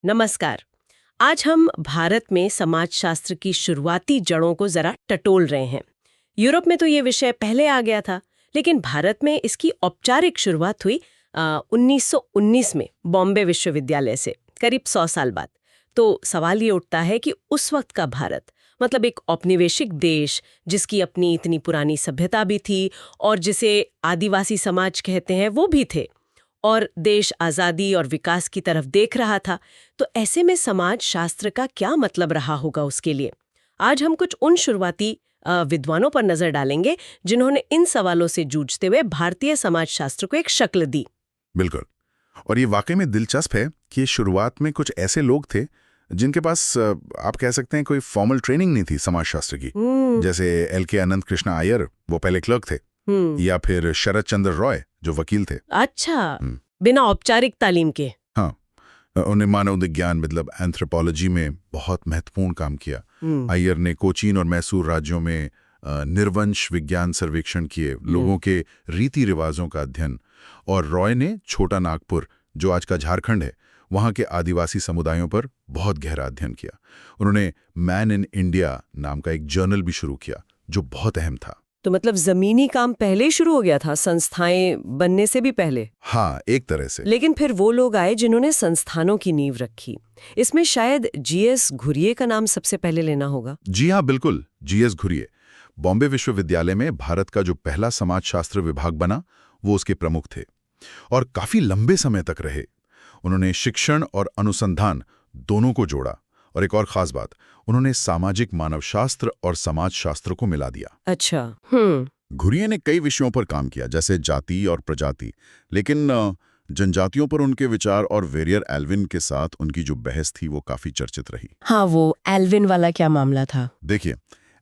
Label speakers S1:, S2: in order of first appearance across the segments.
S1: नमस्कार। आज हम भारत में समाजशास्त्र की शुरुआती जड़ों को जरा टटोल रहे हैं। यूरोप में तो ये विषय पहले आ गया था, लेकिन भारत में इसकी औपचारिक शुरुआत हुई 1919 में बॉम्बे विश्वविद्यालय से, करीब 100 साल बाद। तो सवाल ये उठता है कि उस वक्त का भारत, मतलब एक औपनिवेशिक देश जिसकी अपनी इतनी पुरानी सभ्यता भी थी और जिसे आदिवासी समाज कहते हैं, वो भी थे, और देश आज़ादी और विकास की तरफ देख रहा था। तो ऐसे में समाज शास्त्र का क्या मतलब रहा होगा उसके लिए? आज हम कुछ उन शुरुआती विद्वानों पर नजर डालेंगे जिन्होंने इन सवालों से जूझते हुए भारतीय समाज शास्त्र को एक शक्ल दी।
S2: बिल्कुल। और ये वाकई में दिलचस्प है कि शुरुआत में कुछ ऐसे लोग थे जिनके पास आप कह सकते हैं कोई फॉर्मल ट्रेनिंग नहीं थी समाजशास्त्र की। जैसे एल.के. अनंत कृष्णा अय्यर, वो पहले क्लर्क थे, या फिर शरद चंद्र रॉय जो वकील थे।
S1: अच्छा, बिना औपचारिक तालीम के।
S2: हाँ, उन्हें मानव विज्ञान मतलब एंथ्रोपोलॉजी में बहुत महत्वपूर्ण काम किया। अय्यर ने कोचीन और मैसूर राज्यों में निर्वंश विज्ञान सर्वेक्षण किए, लोगों के रीति रिवाजों का अध्ययन। और रॉय ने छोटा नागपुर, जो आज का झारखंड है, वहाँ के आदिवासी समुदायों पर बहुत गहरा अध्ययन किया। उन्होंने मैन इन इंडिया नाम का एक जर्नल भी शुरू किया जो बहुत अहम था।
S1: तो मतलब जमीनी काम पहले ही शुरू हो गया था, संस्थाएं बनने से भी पहले।
S2: हाँ, एक तरह से।
S1: लेकिन फिर वो लोग आए जिन्होंने संस्थानों की नींव रखी। इसमें शायद जीएस घुरिये का नाम सबसे पहले लेना होगा।
S2: जी हाँ, बिल्कुल, जीएस घुरिये। बॉम्बे विश्वविद्यालय में भारत का जो पहला समाजशास्त्र विभाग बना, वो उसके प्रमुख थे और काफी लंबे समय तक रहे। उन्होंने शिक्षण और अनुसंधान दोनों को जोड़ा। और एक और खास बात, उन्होंने सामाजिक मानवशास्त्र और समाजशास्त्र को मिला दिया।
S1: अच्छा।
S2: घुरिये ने कई विषयों पर काम किया, जैसे जाति और प्रजाति, लेकिन जनजातियों पर उनके विचार और वेरियर एल्विन के साथ उनकी जो बहस थी वो काफी चर्चित रही।
S1: हाँ, वो एल्विन वाला क्या मामला था?
S2: देखिए,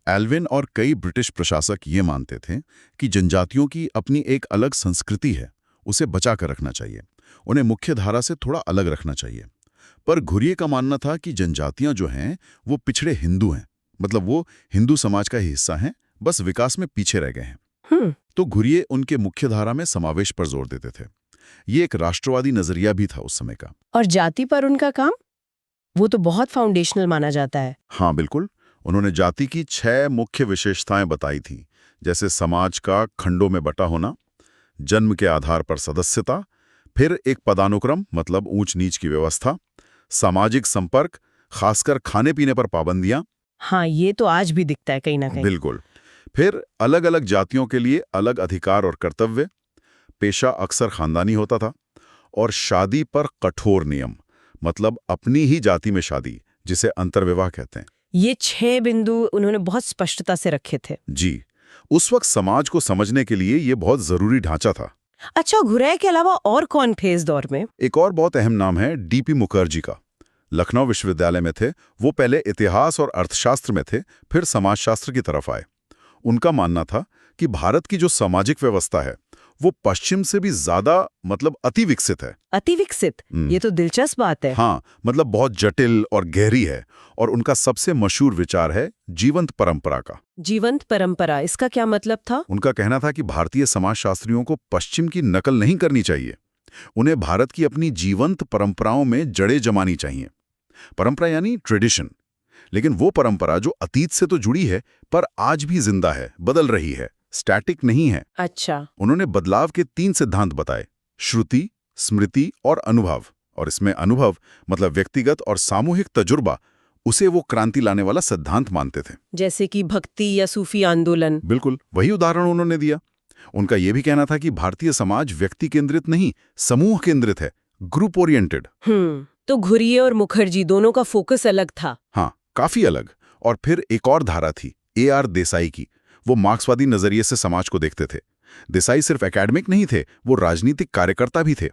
S2: एल्विन और कई ब्रिटिश प्रशासक ये मानते थे कि जनजातियों की अपनी एक अलग संस्कृति है, उसे बचा कर रखना चाहिए, उन्हें मुख्य धारा से थोड़ा अलग रखना चाहिए। पर घुरिये का मानना था कि जनजातियां जो हैं वो पिछड़े हिंदू हैं, मतलब वो हिंदू समाज का ही हिस्सा हैं, बस विकास में पीछे रह गए हैं। तो घुरिये उनके मुख्य धारा में समावेश पर जोर देते थे। ये एक राष्ट्रवादी नजरिया भी था उस समय का।
S1: और जाति पर उनका काम, वो तो बहुत फाउंडेशनल माना जाता है।
S2: हाँ बिल्कुल, उन्होंने जाति की 6 मुख्य विशेषताएं बताई थी, जैसे समाज का खंडों में बटा होना, जन्म के आधार पर सदस्यता, फिर एक पदानुक्रम मतलब ऊंच नीच की व्यवस्था, सामाजिक संपर्क, खासकर खाने पीने पर पाबंदियां।
S1: हाँ, ये तो आज भी दिखता है कहीं ना कहीं।
S2: बिल्कुल। फिर अलग अलग जातियों के लिए अलग अधिकार और कर्तव्य, पेशा अक्सर खानदानी होता था, और शादी पर कठोर नियम, मतलब अपनी ही जाति में शादी, जिसे अंतर्विवाह कहते हैं।
S1: ये 6 बिंदु उन्होंने बहुत स्पष्टता से रखे थे।
S2: जी, उस वक्त समाज को समझने के लिए ये बहुत जरूरी ढांचा था।
S1: अच्छा, घुरिये के अलावा और कौन थे इस दौर में?
S2: एक और बहुत अहम नाम है डीपी मुखर्जी का। लखनऊ विश्वविद्यालय में थे वो, पहले इतिहास और अर्थशास्त्र में थे, फिर समाजशास्त्र की तरफ आए। उनका मानना था कि भारत की जो सामाजिक व्यवस्था है वो पश्चिम से भी ज्यादा मतलब अति विकसित है।
S1: अति विकसित? ये तो दिलचस्प बात है।
S2: हाँ, मतलब बहुत जटिल और गहरी है। और उनका सबसे मशहूर विचार है जीवंत परंपरा का।
S1: जीवंत परंपरा, इसका क्या मतलब था?
S2: उनका कहना था कि भारतीय समाजशास्त्रियों को पश्चिम की नकल नहीं करनी चाहिए, उन्हें भारत की अपनी जीवंत परंपराओं में जड़ें जमानी चाहिए। परंपरा यानी ट्रेडिशन, लेकिन वो परंपरा जो अतीत से तो जुड़ी है पर आज भी जिंदा है, बदल रही है, स्टैटिक नहीं है।
S1: अच्छा।
S2: उन्होंने बदलाव के 3 सिद्धांत बताए, श्रुति, स्मृति और अनुभव। और इसमें अनुभव मतलब व्यक्तिगत और सामूहिक तजुर्बा, उसे वो क्रांति लाने वाला सिद्धांत मानते थे।
S1: जैसे कि भक्ति या सूफी आंदोलन।
S2: बिल्कुल वही उदाहरण उन्होंने दिया। उनका यह भी कहना था कि भारतीय समाज व्यक्ति केंद्रित नहीं, समूह केंद्रित है, ग्रुप ओरिएंटेड।
S1: तो घुरिये और मुखर्जी दोनों का फोकस अलग था।
S2: हाँ, काफी अलग। और फिर एक और धारा थी ए.आर. देसाई की। वो मार्क्सवादी नजरिए से समाज को देखते थे। देसाई सिर्फ एकेडमिक नहीं थे, वो राजनीतिक कार्यकर्ता भी थे।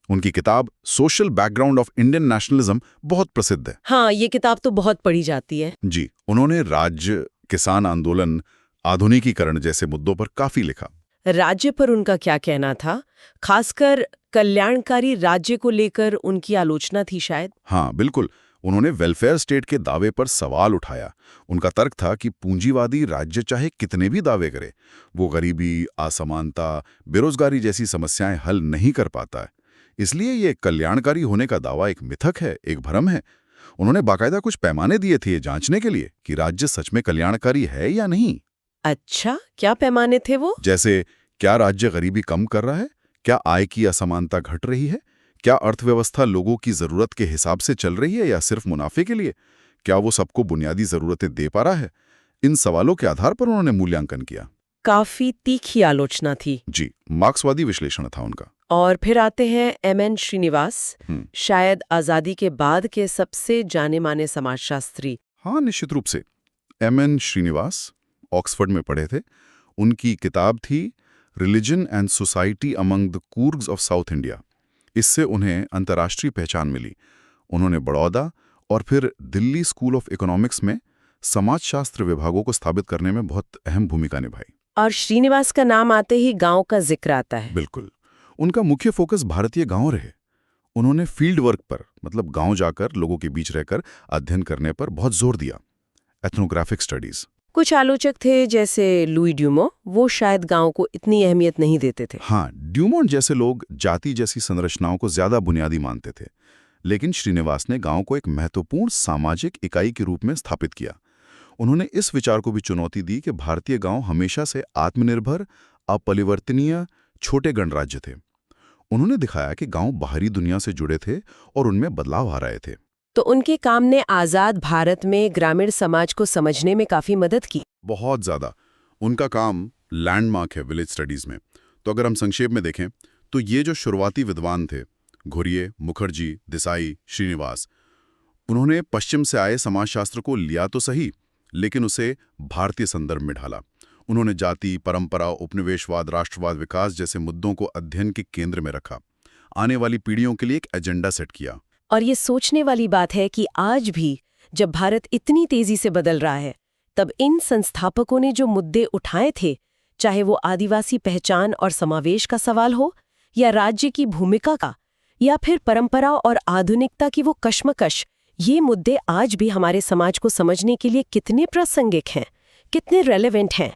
S2: उनकी किताब social background of Indian nationalism बहुत प्रसिद्ध है।
S1: हाँ, ये किताब तो बहुत पढ़ी जाती है।
S2: जी, उन्होंने राज्य, किसान आंदोलन, आधुनिकीकरण जैसे मुद्दों पर काफी लिखा।
S1: राज्य पर उनका क्या कहना था? खासकर कल्याणकारी राज्य को लेकर उनकी आलोचना थी शायद।
S2: हाँ बिल्कुल, उन्होंने वेलफेयर स्टेट के दावे पर सवाल उठाया। उनका तर्क था कि पूंजीवादी राज्य चाहे कितने भी दावे करे, वो गरीबी, असमानता, बेरोजगारी जैसी समस्याएं हल नहीं कर पाता है। इसलिए ये कल्याणकारी होने का दावा एक मिथक है, एक भ्रम है। उन्होंने बाकायदा कुछ पैमाने दिए थे ये जांचने के लिए कि राज्य सच में कल्याणकारी है या नहीं।
S1: अच्छा, क्या पैमाने थे वो?
S2: जैसे, क्या राज्य गरीबी कम कर रहा है? क्या आय की असमानता घट रही है? क्या अर्थव्यवस्था लोगों की जरूरत के हिसाब से चल रही है या सिर्फ मुनाफे के लिए? क्या वो सबको बुनियादी जरूरतें दे पा रहा है? इन सवालों के आधार पर उन्होंने मूल्यांकन किया।
S1: काफी तीखी आलोचना थी।
S2: जी, मार्क्सवादी विश्लेषण था उनका।
S1: और फिर आते हैं एम.एन. श्रीनिवास, शायद आजादी के बाद के सबसे जाने माने समाजशास्त्री।
S2: हाँ, निश्चित रूप से। एम.एन. श्रीनिवास ऑक्सफोर्ड में पढ़े थे। उनकी किताब थी religion and society among the Coorgs of south India. इससे उन्हें अंतर्राष्ट्रीय पहचान मिली। उन्होंने बड़ौदा और फिर दिल्ली स्कूल ऑफ इकोनॉमिक्स में समाजशास्त्र विभागों को स्थापित करने में बहुत अहम भूमिका निभाई।
S1: और श्रीनिवास का नाम आते ही गांव का जिक्र आता है।
S2: बिल्कुल। उनका मुख्य फोकस भारतीय गांव रहे। उन्होंने फील्ड वर्क पर, मतलब गांव जाकर लोगों के बीच रहकर अध्ययन करने पर बहुत जोर दिया। Ethnographic studies.
S1: कुछ आलोचक थे जैसे लुई ड्यूमो, वो शायद गांव को इतनी अहमियत नहीं देते थे।
S2: हाँ, ड्यूमोंट जैसे लोग जाति जैसी संरचनाओं को ज्यादा बुनियादी मानते थे। लेकिन श्रीनिवास ने गांव को एक महत्वपूर्ण सामाजिक इकाई के रूप में स्थापित किया। उन्होंने इस विचार को भी चुनौती दी कि भारतीय गांव हमेशा से आत्मनिर्भर, अपरिवर्तनीय, छोटे गणराज्य थे। उन्होंने दिखाया कि गांव बाहरी दुनिया से जुड़े थे और उनमें बदलाव आ रहे थे।
S1: तो उनके काम ने आजाद भारत में ग्रामीण समाज को समझने में काफी मदद की।
S2: बहुत ज्यादा। उनका काम लैंडमार्क है विलेज स्टडीज में। तो अगर हम संक्षेप में देखें तो ये जो शुरुआती विद्वान थे, घुरिये, मुखर्जी, देसाई, श्रीनिवास, उन्होंने पश्चिम से आए समाजशास्त्र को लिया तो सही, लेकिन उसे भारतीय संदर्भ में ढाला। उन्होंने जाति, परंपरा, उपनिवेशवाद, राष्ट्रवाद, विकास जैसे मुद्दों को अध्ययन के केंद्र में रखा। आने वाली पीढ़ियों के लिए एक एजेंडा सेट किया।
S1: और ये सोचने वाली बात है कि आज भी जब भारत इतनी तेजी से बदल रहा है, तब इन संस्थापकों ने जो मुद्दे उठाए थे, चाहे वो आदिवासी पहचान और समावेश का सवाल हो, या राज्य की भूमिका का, या फिर परंपरा और आधुनिकता की वो कश्मकश, ये मुद्दे आज भी हमारे समाज को समझने के लिए कितने प्रासंगिक हैं, कितने रेलेवेंट हैं।